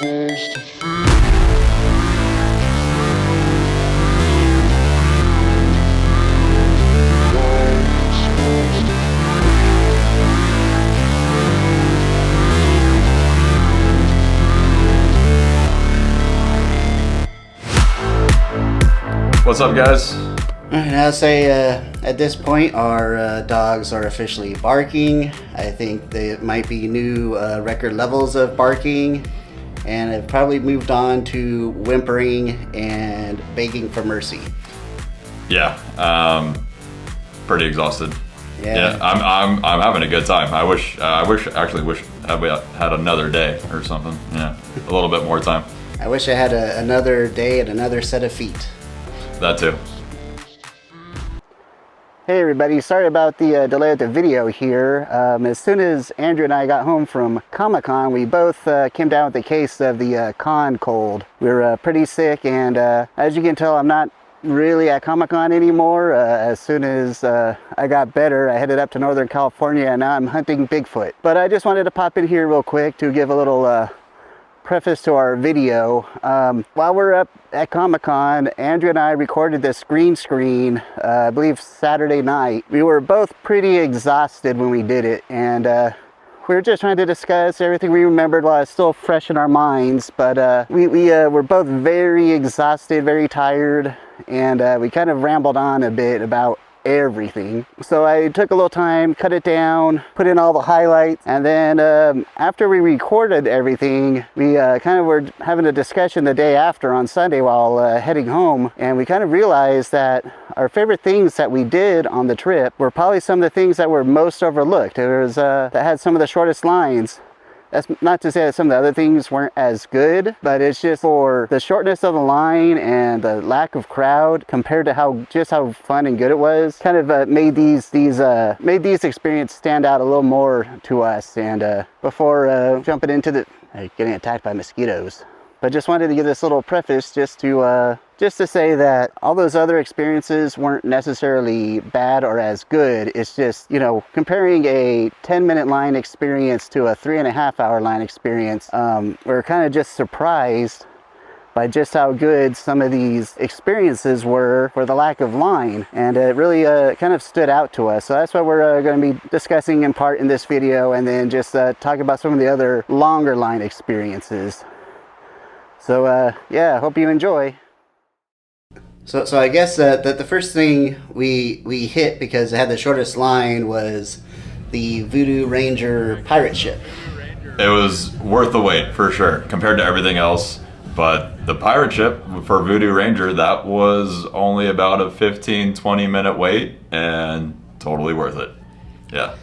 What's up, guys? And I'll say at this point our dogs are officially barking. I think they might be new record levels of barking, and have probably moved on to whimpering and begging for mercy. Yeah, pretty exhausted. Yeah. I'm having a good time. I wish we had another day or something. Yeah, a little bit more time. I wish I had another day and another set of feet. That too. Hey everybody, sorry about the delay of the video here. As soon as Andrew and I got home from Comic-Con, we both came down with a case of the con cold. We were pretty sick, and as you can tell, I'm not really at Comic-Con anymore. As soon as I got better, I headed up to Northern California, and now I'm hunting Bigfoot. But I just wanted to pop in here real quick to give a little preface to our video. While we're up at Comic-Con, Andrew and I recorded this green screen, I believe Saturday night. We were both pretty exhausted when we did it, and we were just trying to discuss everything we remembered while it's still fresh in our minds. But we were both very exhausted, very tired, and we kind of rambled on a bit about everything. So I took a little time, cut it down, put in all the highlights, and then after we recorded everything, we kind of were having a discussion the day after on Sunday while heading home, and we kind of realized that our favorite things that we did on the trip were probably some of the things that were most overlooked. It was that had some of the shortest lines. That's not to say that some of the other things weren't as good, but it's just for the shortness of the line and the lack of crowd compared to how fun and good it was, kind of made these experiences stand out a little more to us. And before jumping into getting attacked by mosquitoes, but just wanted to give this little preface just to say that all those other experiences weren't necessarily bad or as good. It's just, you know, comparing a 10-minute line experience to a 3.5-hour line experience, we're kind of just surprised by just how good some of these experiences were for the lack of line, and it really kind of stood out to us. So that's what we're going to be discussing in part in this video, and then just talk about some of the other longer line experiences. So yeah, hope you enjoy. So I guess that the first thing we hit, because it had the shortest line, was the Voodoo Ranger pirate ship. It was worth the wait for sure compared to everything else. But the pirate ship for Voodoo Ranger, that was only about a 15-20 minute wait, and totally worth it. Yeah.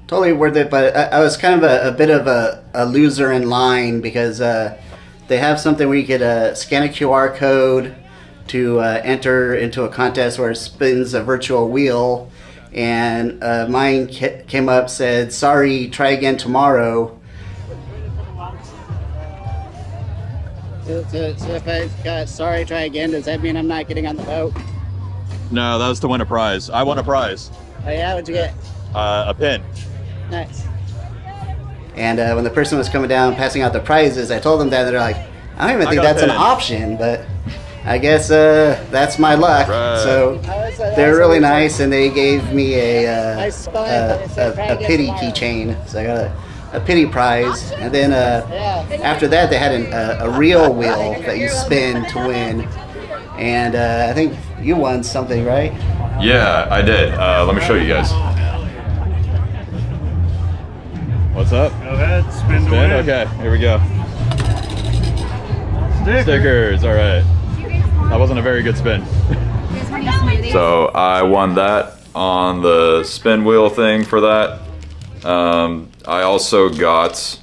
Totally worth it, but I was kind of a bit of a loser in line, because they have something where you could scan a QR code to enter into a contest where it spins a virtual wheel, and mine came up, said, "Sorry, try again tomorrow." So if I got "sorry, try again," does that mean I'm not getting on the boat? No, that was to win a prize. I won a prize. Oh yeah, what'd you get? A pin. Nice. And when the person was coming down passing out the prizes, I told them that, and they're like, "I don't even think that's an option,n, but I guess that's my luck." Right. So they're really nice, and they gave me a pity keychain. So I got a pity prize, and then after that they had a real wheel that you spin to win, and I think you won something, right? Yeah, I did. Let me show you guys. What's up? Go ahead, spin to win. Okay, here we go. Stickers, all right. That wasn't a very good spin. So I won that on the spin wheel thing for that. I also got,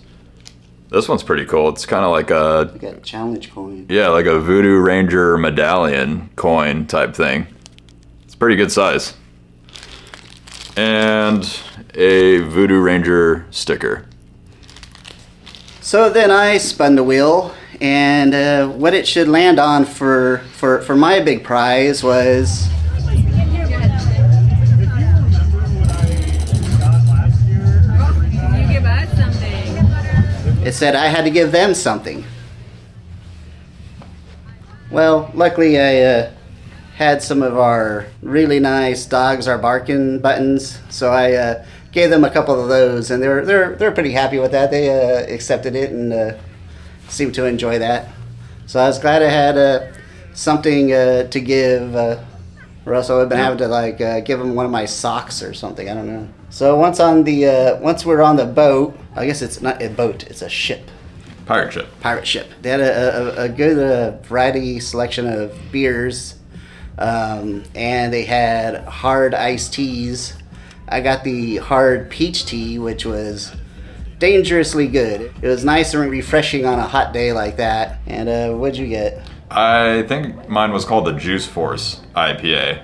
this one's pretty cool. It's kind of like a challenge coin. Yeah, like a Voodoo Ranger medallion coin type thing. It's pretty good size. And a Voodoo Ranger sticker. So then I spun the wheel, and what it should land on for my big prize was it said I had to give them something. Well, luckily I had some of our really nice dogs are barking buttons, so I gave them a couple of those, and they're pretty happy with that. They accepted it and seemed to enjoy that. So I was glad I had something to give, or else I would have been having to like give them one of my socks or something. I don't know. So once we're on the boat, I guess it's not a boat; it's a ship. Pirate ship. Pirate ship. They had a good variety selection of beers, and they had hard iced teas. I got the hard peach tea, which was dangerously good. It was nice and refreshing on a hot day like that. And what'd you get? I think mine was called the Juice Force IPA,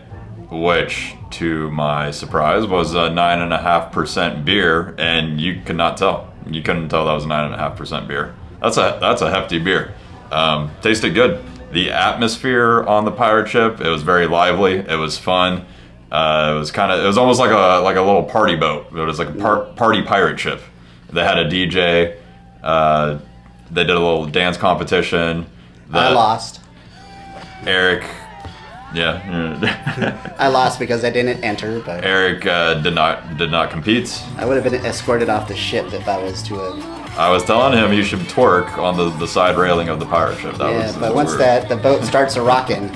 which, to my surprise, was a 9.5% beer, and you could not tell. You couldn't tell that was 9.5% beer. That's a hefty beer. Tasted good. The atmosphere on the pirate ship, it was very lively. It was fun. It was almost like a little party boat. It was like a party pirate ship. They had a DJ. They did a little dance competition. I lost. Eric, yeah. I lost because I didn't enter, but Eric did not compete. I would have been escorted off the ship if I was to have. I was telling him you should twerk on the side railing of the pirate ship. But once the boat starts a rocking.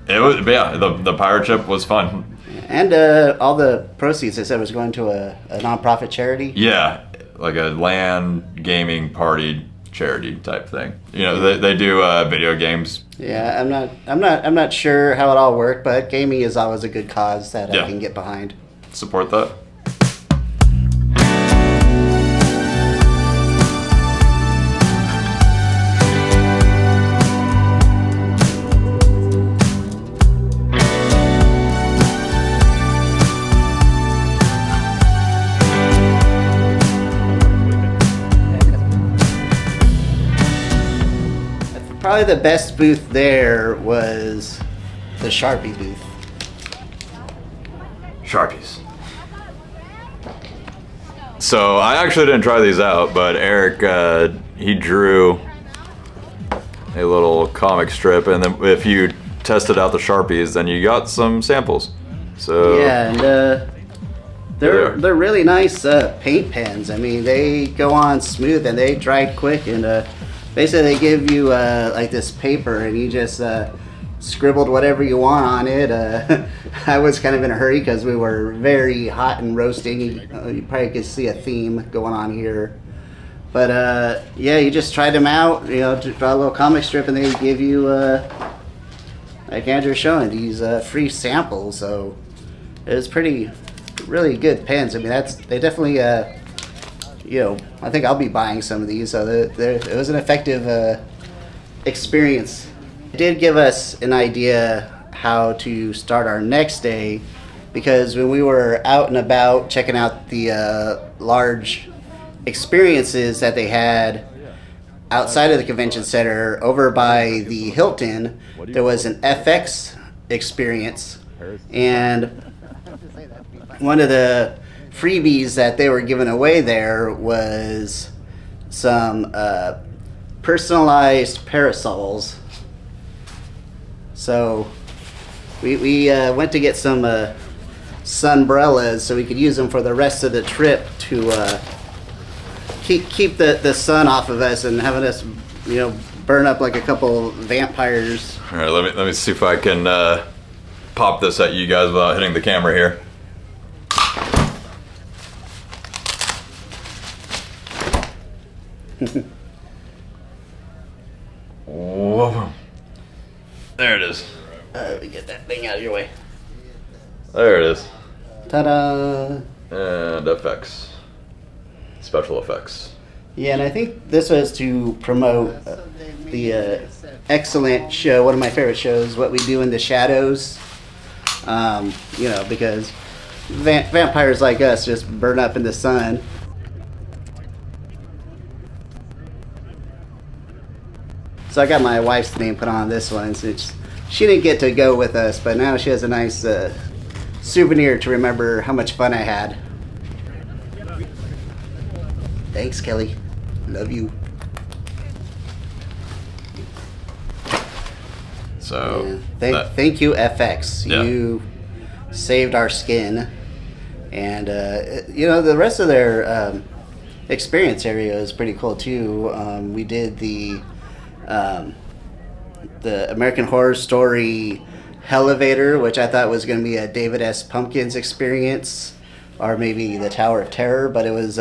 The pirate ship was fun. And all the proceeds, they said, was going to a nonprofit charity. Yeah, like a LAN gaming party charity type thing. You know, they do video games. Yeah, I'm not sure how it all worked, but gaming is always a good cause that I can get behind. Support that. Probably the best booth there was the Sharpie booth. Sharpies. So I actually didn't try these out, but Eric, he drew a little comic strip, and then if you tested out the Sharpies, then you got some samples. So yeah, and they're really nice paint pens. I mean, they go on smooth and they dry quick, and basically they give you like this paper, and you just scribbled whatever you want on it. I was kind of in a hurry because we were very hot and roasting. You probably could see a theme going on here. But yeah, you just tried them out, you know, to draw a little comic strip, and they give you, like Andrew's showing, these free samples. So it was really good pens. I mean, they definitely, you know, I think I'll be buying some of these. So it was an effective experience. It did give us an idea how to start our next day, because when we were out and about checking out the large experiences that they had outside of the convention center over by the Hilton, there was an FX experience, and one of the freebies that they were giving away there was some personalized parasols. So we went to get some sunbrellas so we could use them for the rest of the trip to keep the sun off of us and having us, you know, burn up like a couple vampires. All right, let me see if I can pop this at you guys without hitting the camera here. Whoa. There it is. Let me get that thing out of your way. There it is. Ta-da! And effects. Special effects. Yeah, and I think this was to promote the excellent show, one of my favorite shows, What We Do in the Shadows. You know, because vampires like us just burn up in the sun. So I got my wife's name put on this one, since she didn't get to go with us, but now she has a nice souvenir to remember how much fun I had. Thanks, Kelly. Love you. So thank you, FX. Yeah. You saved our skin. And the rest of their experience area is pretty cool too. We did the American Horror Story Elevator, which I thought was going to be a David S. Pumpkins experience, or maybe the Tower of Terror, but it was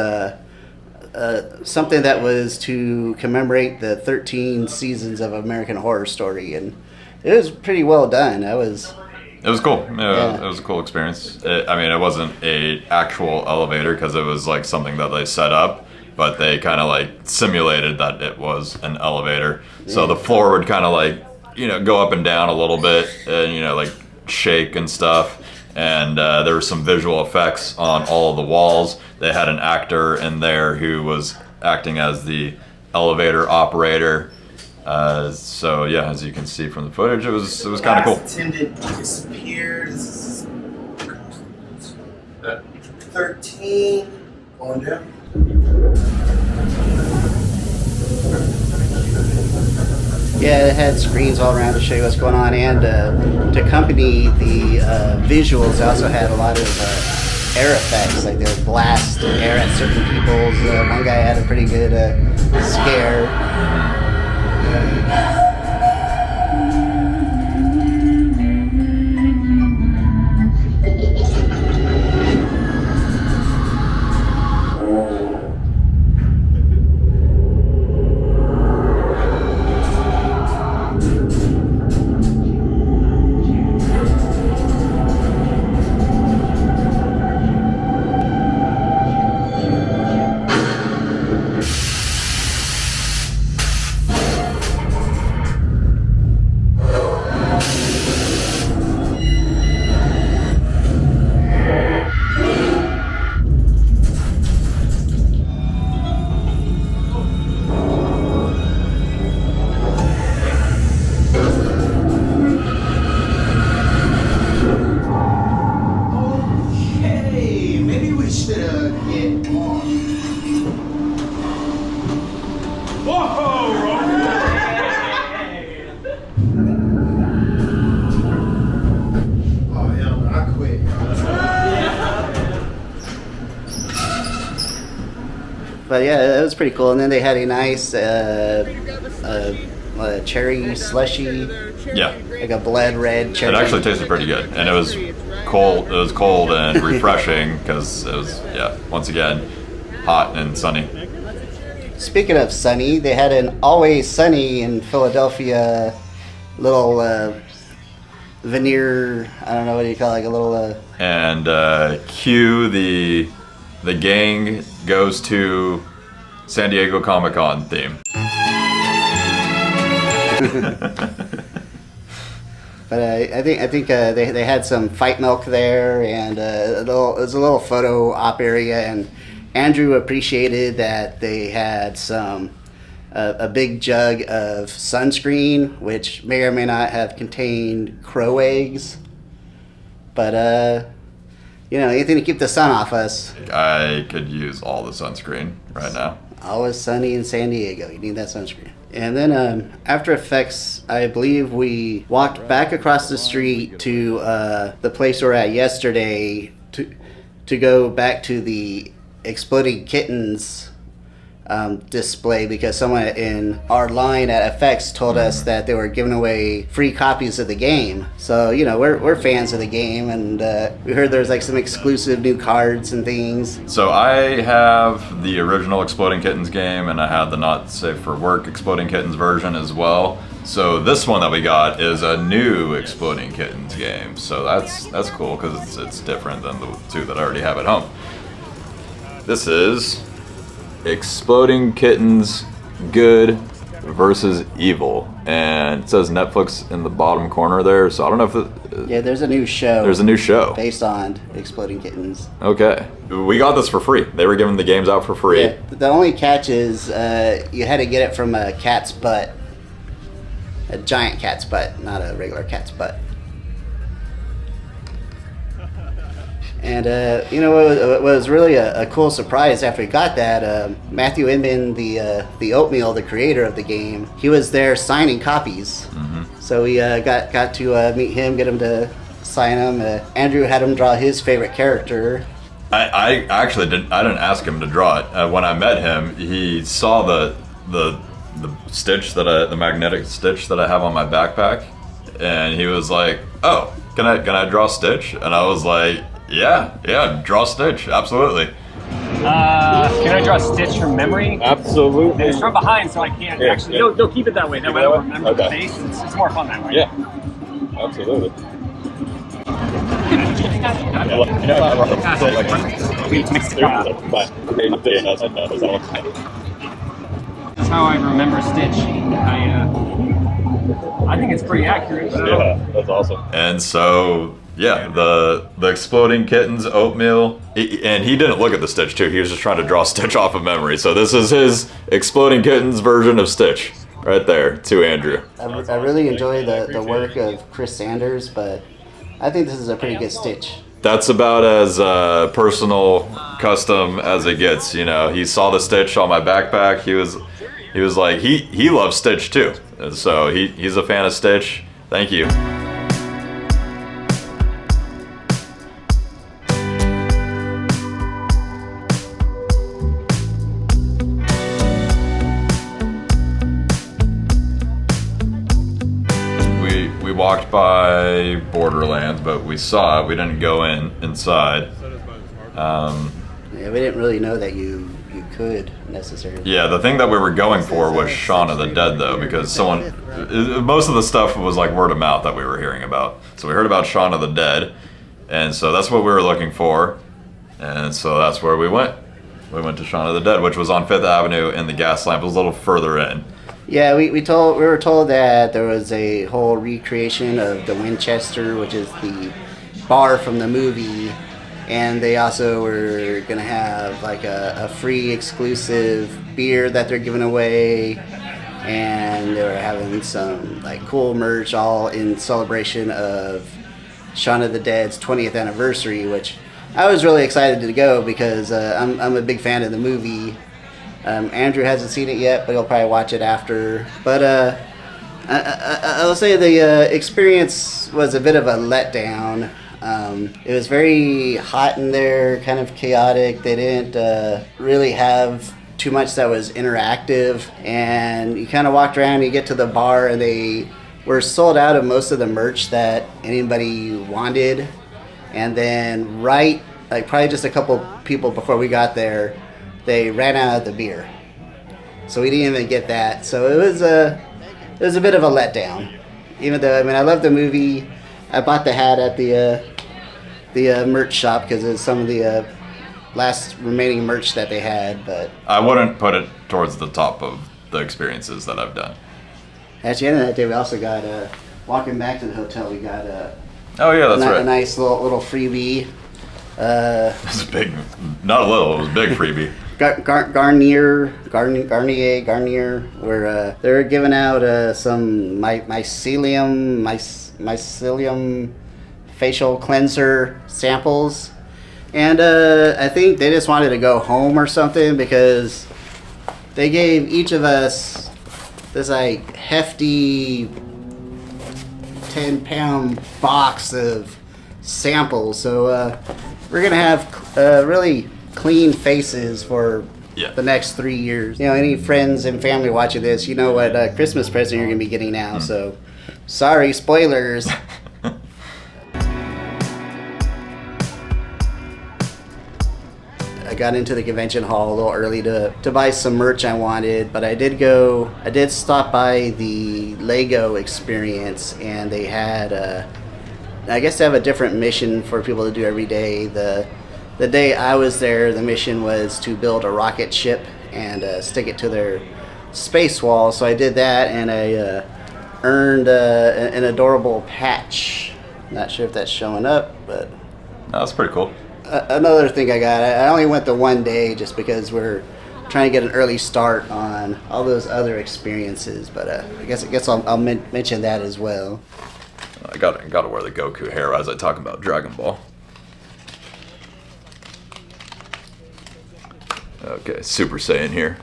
something that was to commemorate the 13 seasons of American Horror Story, and it was pretty well done. It was cool. It was a cool experience. It wasn't a actual elevator because it was like something that they set up, but they kind of like simulated that it was an elevator. So the floor would kind of like, go up and down a little bit and, like shake and stuff. And there were some visual effects on all of the walls. They had an actor in there who was acting as the elevator operator. So yeah, as you can see from the footage, it was kind of cool. Attendant disappeared. This is 13. On down. Yeah, it had screens all around to show you what's going on, and to accompany the visuals, they also had a lot of air effects, like they would blast air at certain people's. One guy had a pretty good scare. But yeah, it was pretty cool. And then they had a nice cherry slushy. Yeah. Like a blood red cherry. It actually tasted pretty good, and it was cold. It was cold and refreshing because it was, once again, hot and sunny. Speaking of sunny, they had an Always Sunny in Philadelphia little veneer. I don't know what do you call it, like a little. And cue the gang goes to San Diego Comic-Con theme. But I think they had some fight milk there, and it was a little photo op area, and Andrew appreciated that they had a big jug of sunscreen, which may or may not have contained crow eggs, but anything to keep the sun off us. I could use all the sunscreen right now. Always sunny in San Diego. You need that sunscreen. And then After Effects, I believe we walked back across the street to the place we were at yesterday to go back to the Exploding Kittens display, because someone in our line at FX told us that they were giving away free copies of the game. So we're fans of the game, and we heard there's like some exclusive new cards and things. So I have the original Exploding Kittens game, and I had the Not Safe for Work Exploding Kittens version as well. So this one that we got is a new Exploding Kittens game. So that's cool because it's different than the two that I already have at home. This is Exploding Kittens Good versus Evil, and it says Netflix in the bottom corner there, so I don't know if there's a new show. There's a new show based on Exploding Kittens. Okay, we got this for free. They were giving the games out for free. Yeah, the only catch is you had to get it from a cat's butt, a giant cat's butt, not a regular cat's butt. And what was really a cool surprise after we got that, Matthew Inman, the Oatmeal, the creator of the game, he was there signing copies. Mm-hmm. So we got to meet him, get him to sign him. Andrew had him draw his favorite character. I actually didn't. I didn't ask him to draw it. When I met him, he saw the stitch the magnetic stitch that I have on my backpack, and he was like, "Oh, can I draw Stitch?" And I was like, "Yeah, draw Stitch, absolutely." Can I draw Stitch from memory? Absolutely. It's from behind, so I can't actually. No, keep it that way. That way I don't remember the face. It's more fun that way. Yeah, absolutely. That's how I remember Stitch. I think it's pretty accurate. But Yeah, that's awesome. And so, yeah, the exploding kittens, oatmeal, and he didn't look at the Stitch too. He was just trying to draw Stitch off of memory. So this is his exploding kittens version of Stitch, right there to Andrew. I really enjoy the work of Chris Sanders, but I think this is a pretty good Stitch. That's about as personal, custom as it gets. You know, he saw the Stitch on my backpack. He was like, he loves Stitch too. And so he's a fan of Stitch. Thank you. We walked by Borderlands, but we saw it. We didn't go inside. Yeah, we didn't really know that you could necessarily. Yeah, the thing that we were going for was Shaun of the Dead, though, because most of the stuff was like word of mouth that we were hearing about. So we heard about Shaun of the Dead, and so that's what we were looking for, and so that's where we went. We went to Shaun of the Dead, which was on 5th Avenue in the gas lamp. It was a little further in. Yeah, we were told that there was a whole recreation of the Winchester, which is the bar from the movie, and they also were gonna have like a free exclusive beer that they're giving away, and they were having some like cool merch all in celebration of Shaun of the Dead's 20th anniversary, which I was really excited to go because I'm a big fan of the movie. Andrew hasn't seen it yet, but he'll probably watch it after. But I'll say the experience was a bit of a letdown. It was very hot in there, kind of chaotic. They didn't really have too much that was interactive. And you kind of walked around, you get to the bar, and they were sold out of most of the merch that anybody wanted. And then probably just a couple people before we got there, they ran out of the beer, so we didn't even get that. So it was a bit of a letdown. Even though I love the movie, I bought the hat at the merch shop because it's some of the last remaining merch that they had. But I wouldn't put it towards the top of the experiences that I've done. at the end of that day, we also got walking back to the hotel. We got Oh yeah, that's right. a nice little freebie. It's big, not a little. It was a big freebie. Garnier, where they're giving out some mycelium facial cleanser samples, and I think they just wanted to go home or something because they gave each of us this like hefty 10-pound box of samples. So we're gonna have really clean faces for the next 3 years. You know, any friends and family watching this, you know what Christmas present you're gonna be getting now. So, sorry, spoilers. I got into the convention hall a little early to buy some merch I wanted, but I did stop by the Lego experience, and they had I guess they have a different mission for people to do every day. The day I was there, the mission was to build a rocket ship and stick it to their space wall. So I did that, and I earned an adorable patch. Not sure if that's showing up, but That's pretty cool. Another thing I got, I only went the one day just because we're trying to get an early start on all those other experiences. But I guess I'll mention that as well. I gotta wear the Goku hair as I talk about Dragon Ball. Okay, Super Saiyan here.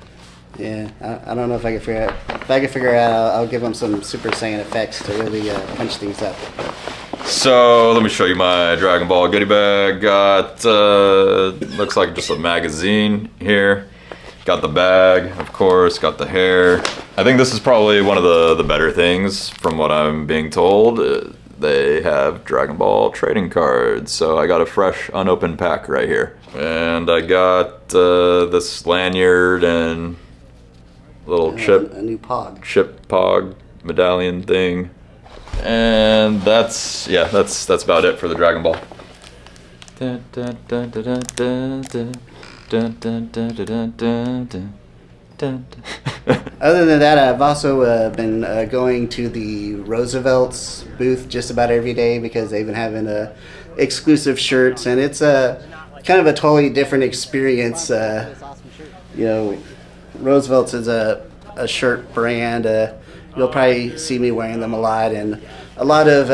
Yeah, I don't know if I can figure out. If I can figure it out, I'll give him some Super Saiyan effects to really punch things up. So let me show you my Dragon Ball goodie bag. Got looks like just a magazine here. Got the bag, of course. Got the hair. I think this is probably one of the better things from what I'm being told. They have Dragon Ball trading cards, so I got a fresh unopened pack right here. And I got this lanyard and little A new Pog. chip Pog medallion thing. And that's about it for the Dragon Ball. Other than that, I've also been going to the Roosevelt's booth just about every day because they've been having exclusive shirts, and it's kind of a totally different experience. You know, Roosevelt's is a shirt brand. You'll probably see me wearing them a lot, and a lot of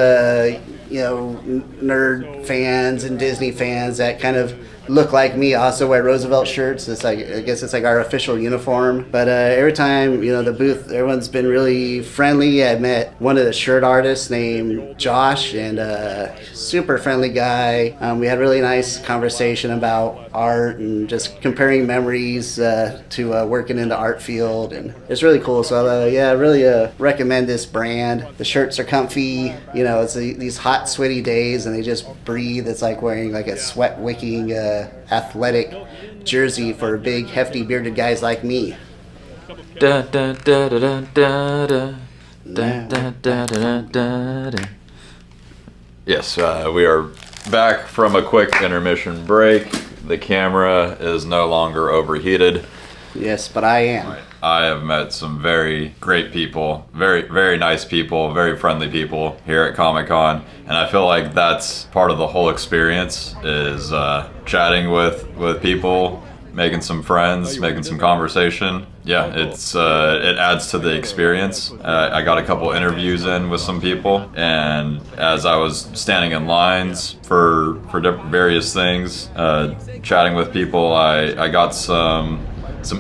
nerd fans and Disney fans that kind of look like me also wear Roosevelt shirts. It's like, I guess it's like our official uniform. But every time, the booth, everyone's been really friendly. I met one of the shirt artists named Josh, and super friendly guy. We had a really nice conversation about art and just comparing memories to working in the art field, and it's really cool. So I really recommend this brand. The shirts are comfy. It's these hot, sweaty days, and they just breathe. It's like wearing like a sweat wicking athletic jersey for big, hefty, bearded guys like me. Da, da, da, da, da, da, da. Da, da, da, da, da, da. Yes, we are back from a quick intermission break. The camera is no longer overheated. Yes, but I am. I have met some very great people, very, very nice people, very friendly people here at Comic-Con, and I feel like that's part of the whole experience is chatting with people, making some friends, making some conversation. Yeah, it adds to the experience. I got a couple interviews in with some people, and as I was standing in lines for different various things, chatting with people, I got some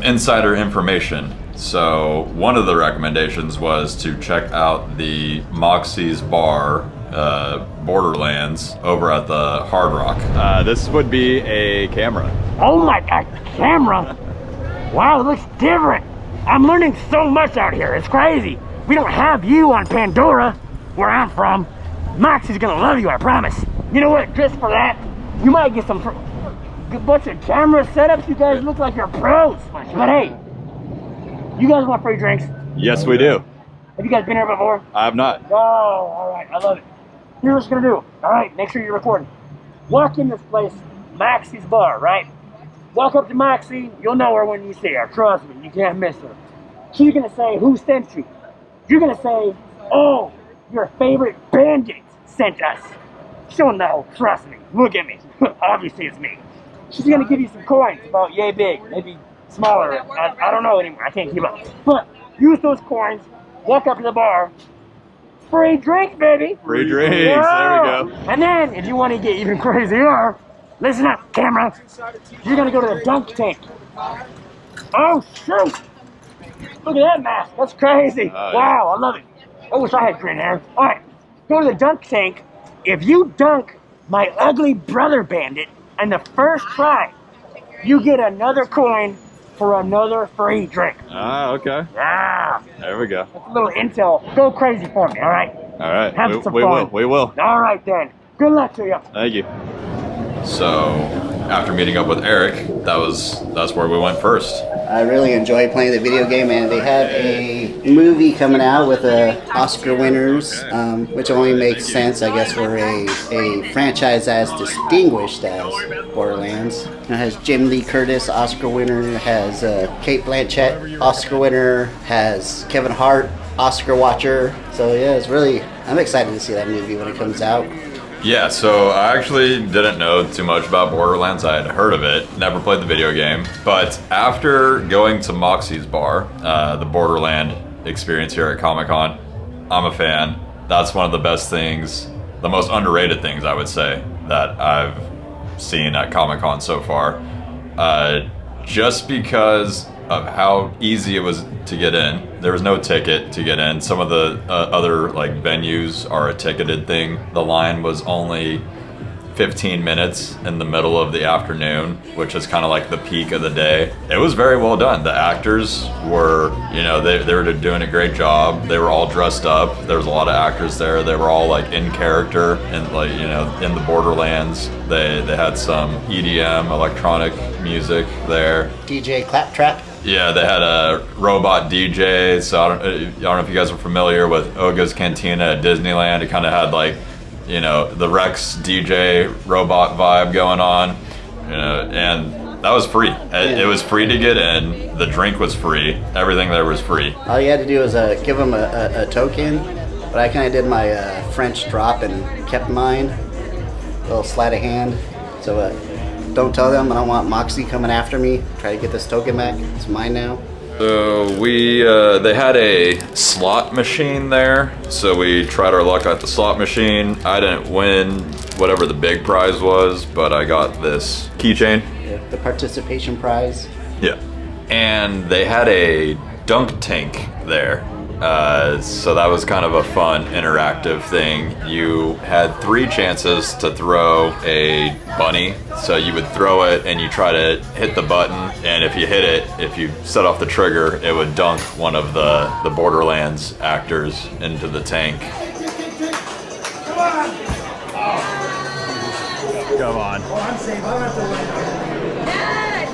insider information. So one of the recommendations was to check out the Moxie's Bar Borderlands over at the Hard Rock. This would be a camera. Oh my God, camera! Wow, it looks different. I'm learning so much out here. It's crazy. We don't have you on Pandora, where I'm from. Moxie's gonna love you, I promise. You know what? Just for that, you might get some bunch of camera setups. You guys look like you're pros. But hey, you guys want free drinks? Yes, we do. Have you guys been here before? I have not. Oh, all right. I love it. Here's what you're gonna do. All right, make sure you're recording. Walk in this place, Moxie's Bar, right? Walk up to Moxie. You'll know her when you see her. Trust me, you can't miss her. She's gonna say, "Who sent you?" You're gonna say, "Oh, your favorite bandit sent us." She'll know. Trust me. Look at me. Obviously, it's me. She's gonna give you some coins about yay big, maybe smaller. I don't know anymore. I can't keep up. But use those coins. Walk up to the bar. Free drinks, baby. Free drinks. Yeah. There we go. And then, if you want to get even crazier, listen up, camera. You're gonna go to the dunk tank. Oh shoot! Look at that mask. That's crazy. Oh, wow, I love it. I wish I had green hair. All right, go to the dunk tank. If you dunk my ugly brother bandit on the first try, you get another coin for another free drink. Ah, okay. Yeah. There we go. That's a little intel. Go crazy for me, all right? All right. Have some fun. We will. All right, then. Good luck to you. Thank you. So, after meeting up with Eric, that's where we went first. I really enjoy playing the video game, and they have a movie coming out with Oscar winners, which only makes sense, I guess, for a franchise as distinguished as Borderlands. It has Jim Lee Curtis, Oscar winner, has Cate Blanchett, Oscar winner, has Kevin Hart, Oscar watcher. So yeah, I'm excited to see that movie when it comes out. Yeah, so I actually didn't know too much about Borderlands. I had heard of it, never played the video game. But after going to Moxie's Bar, the Borderland experience here at Comic-Con, I'm a fan. That's one of the best things, the most underrated things, I would say, that I've seen at Comic-Con so far. Just because of how easy it was to get in. There was no ticket to get in. Some of the other like venues are a ticketed thing. The line was only 15 minutes in the middle of the afternoon, which is kind of like the peak of the day. It was very well done. The actors were, you know, they were doing a great job. They were all dressed up. There was a lot of actors there. They were all like in character and like, you know, in the Borderlands. They had some EDM, electronic music there. DJ Claptrap. Yeah, they had a robot DJ. So I don't know if you guys are familiar with Oga's Cantina at Disneyland. It kind of had like, you know, the Rex DJ robot vibe going on, you know, and that was free. It was free to get in. The drink was free. Everything there was free. All you had to do was give them a token, but I kind of did my French drop and kept mine. A little sleight of hand. So don't tell them I don't want Moxie coming after me. Try to get this token back. It's mine now. So they had a slot machine there, so we tried our luck at the slot machine. I didn't win whatever the big prize was, but I got this keychain. Yeah, the participation prize. Yeah. And they had a dunk tank there. So that was kind of a fun interactive thing. You had 3 chances to throw a bunny. So you would throw it and you try to hit the button, and if you hit it, if you set off the trigger, it would dunk one of the Borderlands actors into the tank. Come on. Oh, I'm safe. I don't have to win. Yes!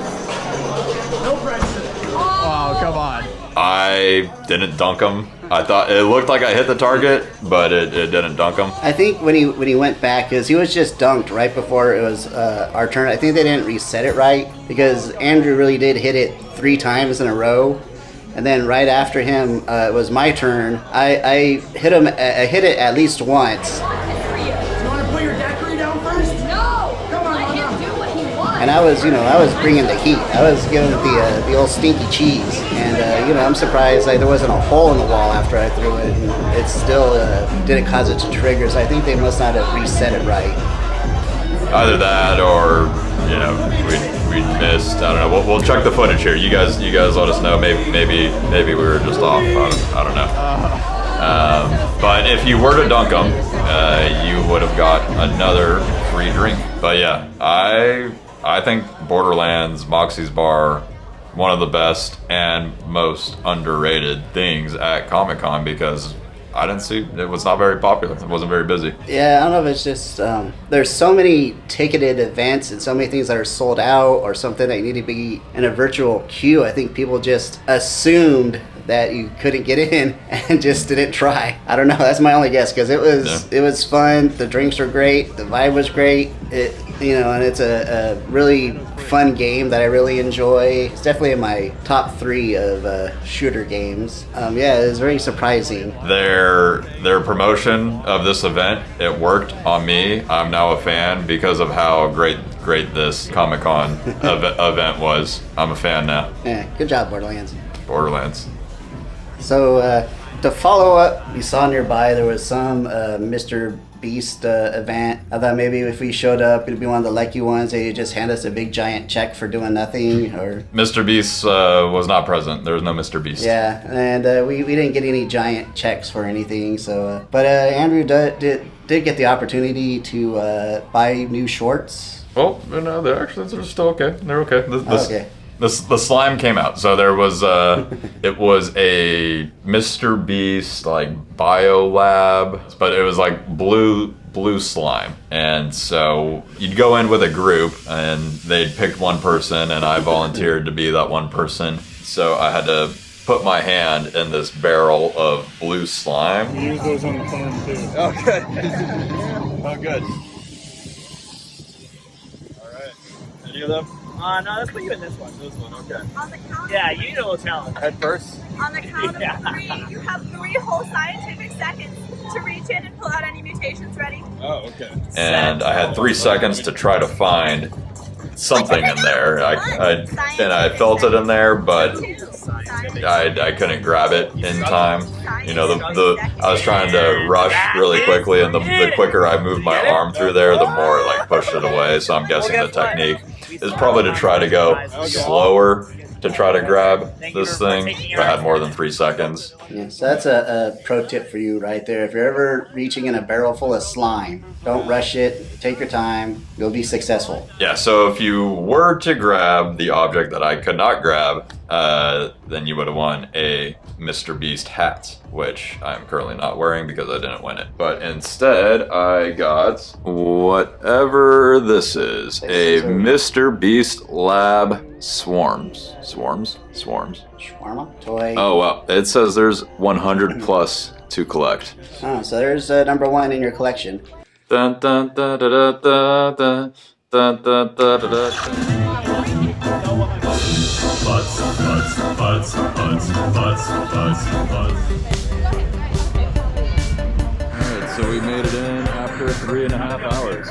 No pressure. Oh, come on. I didn't dunk him. I thought it looked like I hit the target, but it didn't dunk him. I think when he went back, because he was just dunked right before it was our turn. I think they didn't reset it right, because Andrew really did hit it 3 times in a row. And then right after him, it was my turn. I hit him. I hit it at least once. You want to put your daiquiri down first? No! Come on, Let him do what he wants. And I was bringing the heat. I was giving it the old stinky cheese. And I'm surprised there wasn't a hole in the wall after I threw it. And it still didn't cause it to trigger. So I think they must not have reset it right. Either that, or we missed. I don't know. We'll check the footage here. You guys let us know. Maybe we were just off. I don't know. But if you were to dunk them, you would have got another free drink. But yeah, I think Borderlands Moxie's Bar, one of the best and most underrated things at Comic-Con, because I didn't see, it was not very popular. It wasn't very busy. Yeah, I don't know if it's just, there's so many ticketed events and so many things that are sold out or something that you need to be in a virtual queue. I think people just assumed that you couldn't get in and just didn't try. I don't know, that's my only guess, because it was fun, the drinks were great, the vibe was great, and it's a really fun game that I really enjoy. It's definitely in my top 3 of shooter games. It was very surprising. Their promotion of this event, it worked on me. I'm now a fan because of how great this Comic-Con event was. I'm a fan now. Yeah, good job, Borderlands. So to follow up, we saw nearby there was some Mr. Beast event. I thought maybe if we showed up, it'd be one of the lucky ones. They just hand us a big giant check for doing nothing. Or Mr. Beast was not present. There was no Mr. Beast. Yeah, and we didn't get any giant checks for anything. So, but Andrew did get the opportunity to buy new shorts. Well, no, they're still okay. They're okay. Okay. The slime came out, so there was it was a Mr. Beast like biolab, but it was like blue slime, and so you'd go in with a group, and they'd pick one person, and I volunteered to be that one person. So I had to put my hand in this barrel of blue slime. Use those on the phone too. Oh, good. Oh, good. All right. Any of them? No, let's put you in this one. This one, okay. On the count, Yeah, you need a little challenge. Head first. on the count of Yeah. 3, you have 3 whole scientific seconds to reach in and pull out any mutations. Ready? Oh, okay. And I had 3 seconds to try to find something in there. I felt it in there, but 2. Scientific. I couldn't grab it in time. You know, I was trying to rush really quickly, and the quicker I moved my arm through there, the more it like pushed it away. So I'm guessing the technique is probably to try to go slower to try to grab this thing if I had more than 3 seconds. Yeah, so that's a pro tip for you right there. If you're ever reaching in a barrel full of slime, don't rush it. Take your time. You'll be successful. Yeah, so if you were to grab the object that I could not grab, then you would have won a Mr. Beast hat, which I'm currently not wearing because I didn't win it. But instead, I got whatever this is, a Mr. Beast Lab Swarms. Swarms? Shawarma toy. Oh, well, it says there's 100 plus to collect. Oh, so there's number 1 in your collection. Dun, dun, dun, dun, dun, dun, dun, dun, dun, dun, dun, dun. Buzz. Alright, so we made it in after 3.5 hours.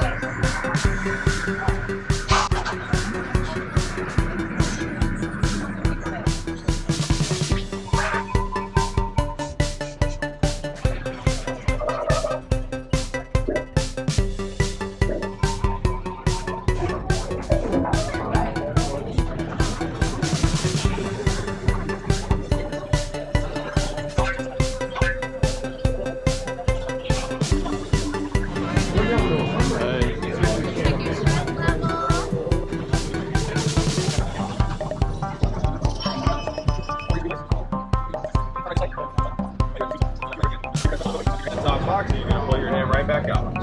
Top box, you're gonna pull your hand right back out.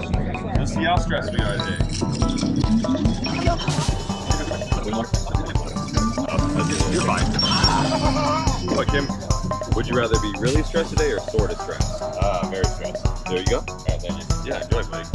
Just see how stressed we are today. You're fine. Look, Kim, would you rather be really stressed today or sort of stressed? Very stressed. There you go. All right, then. Yeah, enjoy, buddy.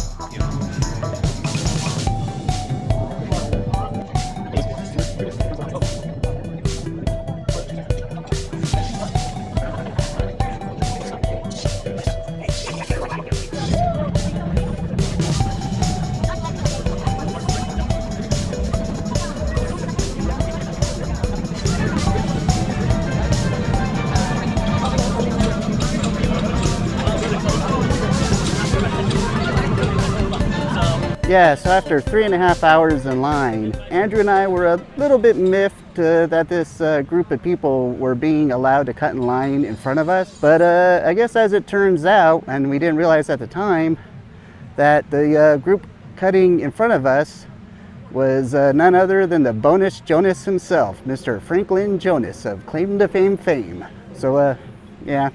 Yeah, so after 3.5 hours in line, Andrew and I were a little bit miffed that this group of people were being allowed to cut in line in front of us. But I guess as it turns out, and we didn't realize at the time, that the group cutting in front of us was none other than the Bonus Jonas himself, Mr. Franklin Jonas of Claim to Fame fame. So yeah,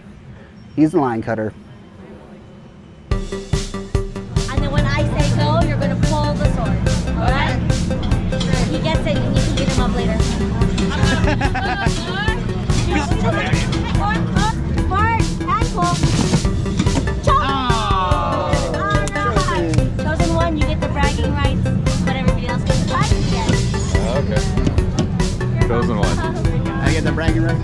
he's the line cutter. You're gonna pull the sword, alright? He gets it and you can beat him up later. Bart, and pull. Alright. Chosen one, you get the bragging rights, but everybody else gets the bragging rights. Okay. Chosen one. I get the bragging rights?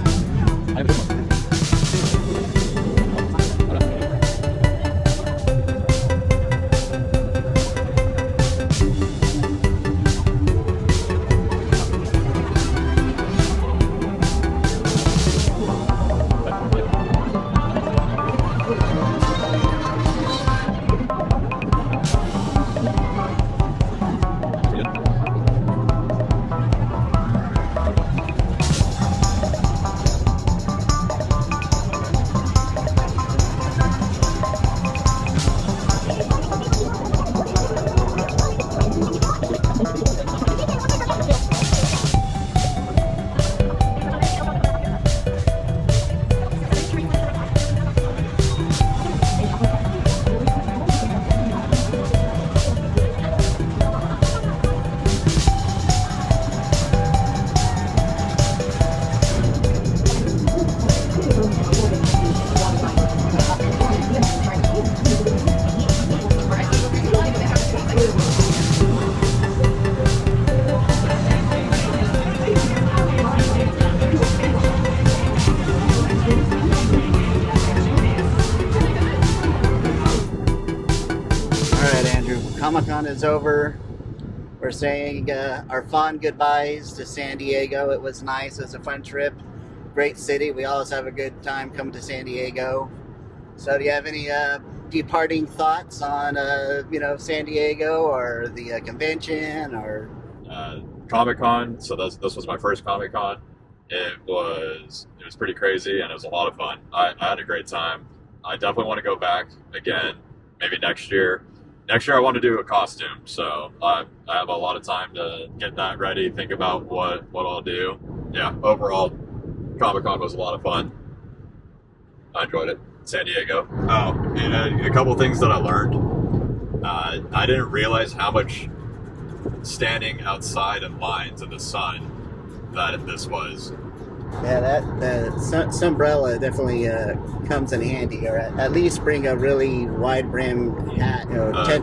Comic-Con is over. We're saying our fond goodbyes to San Diego. It was nice. It was a fun trip. Great city. We always have a good time coming to San Diego. So do you have any departing thoughts on San Diego or the convention or Comic-Con, so this was my first Comic-Con, It was pretty crazy, and it was a lot of fun. I had a great time. I definitely want to go back again, maybe next year. Next year I want to do a costume, so I have a lot of time to get that ready, think about what I'll do. Yeah, overall, Comic-Con was a lot of fun. I enjoyed it. San Diego. Oh, and a couple things that I learned. I didn't realize how much standing outside in lines in the sun that this was. Yeah, that sunbrella definitely comes in handy, or at least bring a really wide brim hat,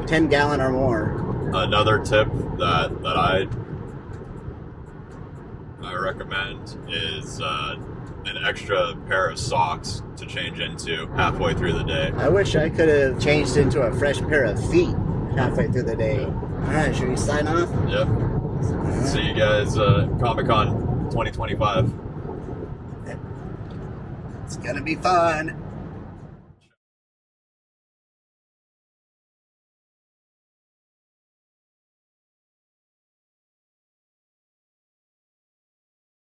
10 gallon or more. Another tip that I recommend is an extra pair of socks to change into halfway through the day. I wish I could have changed into a fresh pair of feet halfway through the day. All right, should we sign off? Yep. See you guys Comic-Con 2025. It's gonna be fun.